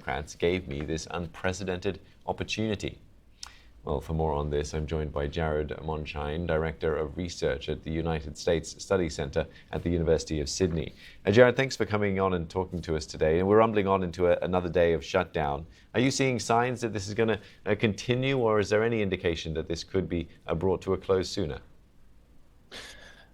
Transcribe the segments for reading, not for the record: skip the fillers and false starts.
Democrats gave me this unprecedented opportunity. Well, for more on this, I'm joined by Jared Mondschein, Director of Research at the United States Study Center at the University of Sydney. Jared, thanks for coming on and talking to us today. And we're rumbling on into another day of shutdown. Are you seeing signs that this is going to continue, or is there any indication that this could be brought to a close sooner?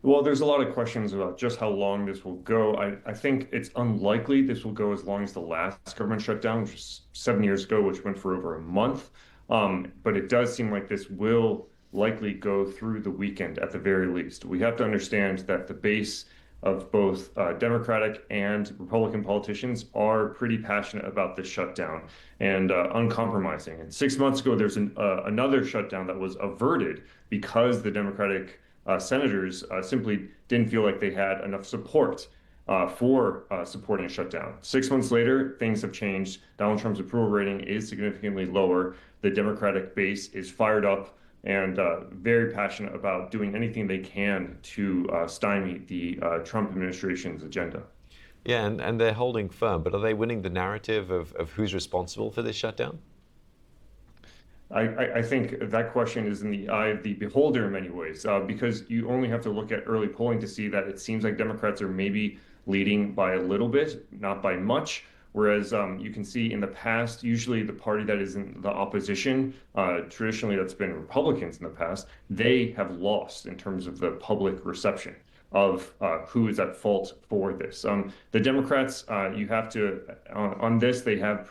Well, there's a lot of questions about just how long this will go. I think it's unlikely this will go as long as the last government shutdown, which was 7 years ago, which went for over a month. But it does seem like this will likely go through the weekend at the very least. We have to understand that the base of both Democratic and Republican politicians are pretty passionate about this shutdown and uncompromising. And 6 months ago, there's another shutdown that was averted because the Democratic senators simply didn't feel like they had enough support for supporting a shutdown. 6 months later, things have changed. Donald Trump's approval rating is significantly lower. The Democratic base is fired up and very passionate about doing anything they can to stymie the Trump administration's agenda. Yeah, and they're holding firm, but are they winning the narrative of who's responsible for this shutdown? I think that question is in the eye of the beholder in many ways, because you only have to look at early polling to see that it seems like Democrats are maybe leading by a little bit, not by much. Whereas you can see in the past, usually the party that is in the opposition, traditionally that's been Republicans in the past, they have lost in terms of the public reception of who is at fault for this. The Democrats, you have to on this, they have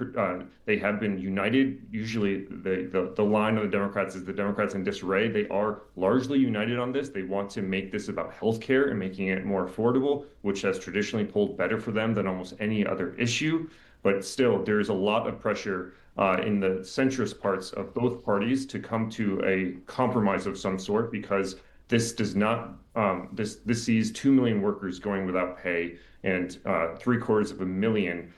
been united. Usually, the line of the Democrats is the Democrats in disarray. They are largely united on this. They want to make this about healthcare and making it more affordable, which has traditionally pulled better for them than almost any other issue. But still, there's a lot of pressure in the centrist parts of both parties to come to a compromise of some sort because this does not this sees 2 million workers going without pay and 750,000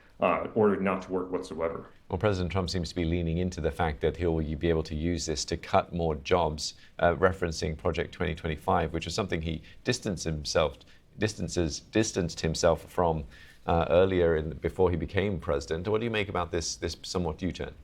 ordered not to work whatsoever. Well, President Trump seems to be leaning into the fact that he'll be able to use this to cut more jobs, referencing Project 2025, which was something he distanced himself from earlier before he became president. What do you make about this somewhat U-turn?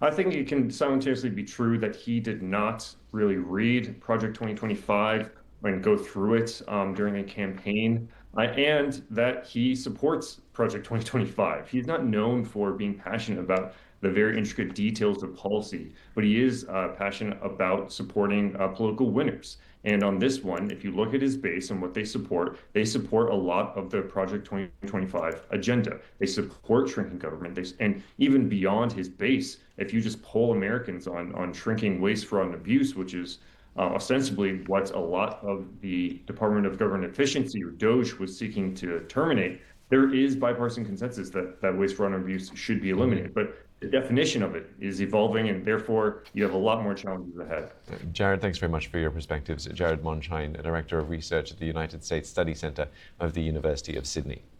I think it can simultaneously be true that he did not really read Project 2025 and go through it during a campaign, and that he supports Project 2025. He's not known for being passionate about the very intricate details of policy, but he is passionate about supporting political winners. And on this one, if you look at his base and what they support a lot of the Project 2025 agenda. They support shrinking government. And even beyond his base, if you just poll Americans on shrinking waste, fraud, and abuse, which is ostensibly what a lot of the Department of Government Efficiency, or DOGE, was seeking to terminate, there is bipartisan consensus that waste, fraud, and abuse should be eliminated. But the definition of it is evolving, and therefore you have a lot more challenges ahead. Jared, thanks very much for your perspectives. Jared Mondschein, Director of Research at the United States Study Center of the University of Sydney.